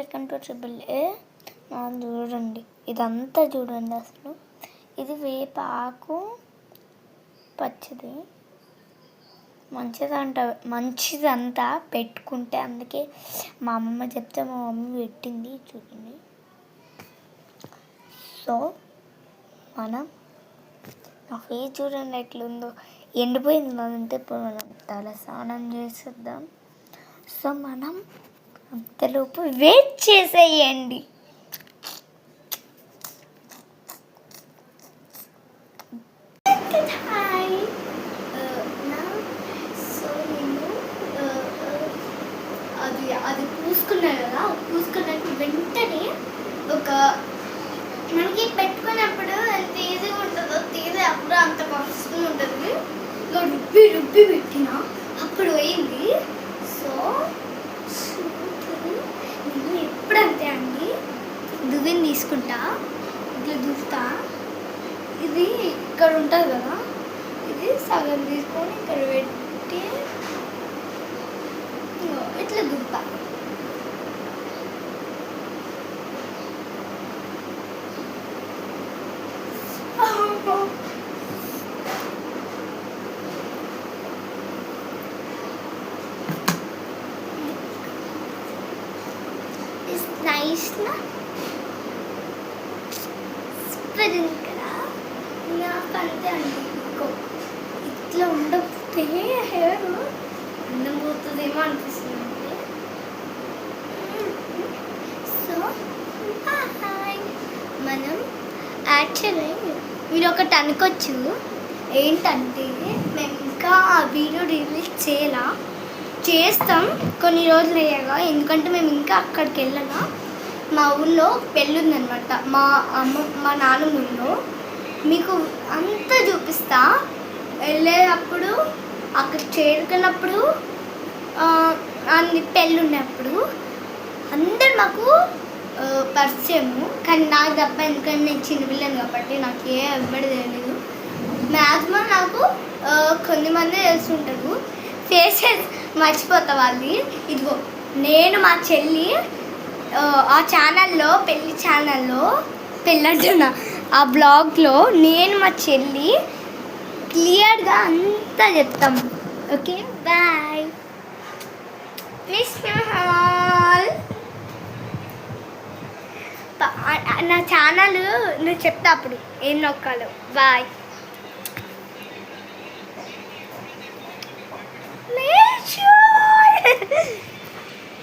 Welcome to triple A. చూడండి, ఇదంతా చూడండి. అసలు ఇది వేప ఆకు పచ్చిది, మంచిదంతా పెట్టుకుంటే. అందుకే మా అమ్మమ్మ చెప్తే మా మమ్మీ పెట్టింది. చూడండి. సో మనం నా ఫేస్ చూడండి ఎట్లుందో, ఎండిపోయింది అంటే. ఇప్పుడు మనం తల స్నానం చేసేద్దాం. సో మనం అంతలోపు వెయిట్ చేసేయండి. హాయ్. సో నేను అది పూసుకున్నాను కదా, పూసుకున్నాక వెంటనే మనకి పెట్టుకున్నప్పుడు ఎంత ఈజీగా ఉంటుందో తీసే అప్పుడు అంత కష్టం ఉంటుంది. రుబ్బి రుబ్బి పెట్టిన అప్పుడు పోయింది. సో నేను ఎప్పుడంతే అండి దువ్విని తీసుకుంటా, ఇట్లా దువ్వుతా. ఇది ఇక్కడ ఉంటుంది కదా, ఇది సగం తీసుకొని ఇక్కడ పెట్టి ఇట్లా దువ్వుతా. నైస్నా సూపర్ ఉంది కదా. నాకు అంతే అండి. ఇట్లా ఉండకపోతే హెయిర్ అందం పోతుందేమో అనిపిస్తుంది. సో మనం యాక్చువల్లీ మీరు ఒకటి అనుకోవచ్చు, ఏంటంటే మేము ఇంకా ఆ వీడియో రిలీజ్ చేస్తాం కొన్ని రోజులు అయ్యాక. ఎందుకంటే మేము ఇంకా అక్కడికి వెళ్ళగా మా ఊళ్ళో పెళ్ళి ఉందనమాట. మా నాన్నమ్మ ఊళ్ళో మీకు అంతా చూపిస్తా. వెళ్ళేటప్పుడు అక్కడ చేరుకున్నప్పుడు పెళ్ళి ఉన్నప్పుడు అందరు మాకు పరిచయము. కానీ నాకు తప్ప, ఎందుకంటే నేను చిన్నపిల్లని కాబట్టి నాకు ఎవ్వడి తెలియదు. మ్యాక్సిమం నాకు కొంతమంది తెలుసుంటారు, ఫేసెస్ మర్చిపోతా వాళ్ళది. ఇదిగో నేను మా చెల్లి ఆ ఛానల్లో, పెళ్ళంటున్నా ఆ బ్లాగ్లో నేను మా చెల్లి క్లియర్గా అంతా చెప్తాం. Okay, bye. Miss you all. నా ఛానల్ నువ్వు చెప్తా అప్పుడు ఏం నొక్కాలో. బాయ్. Make sure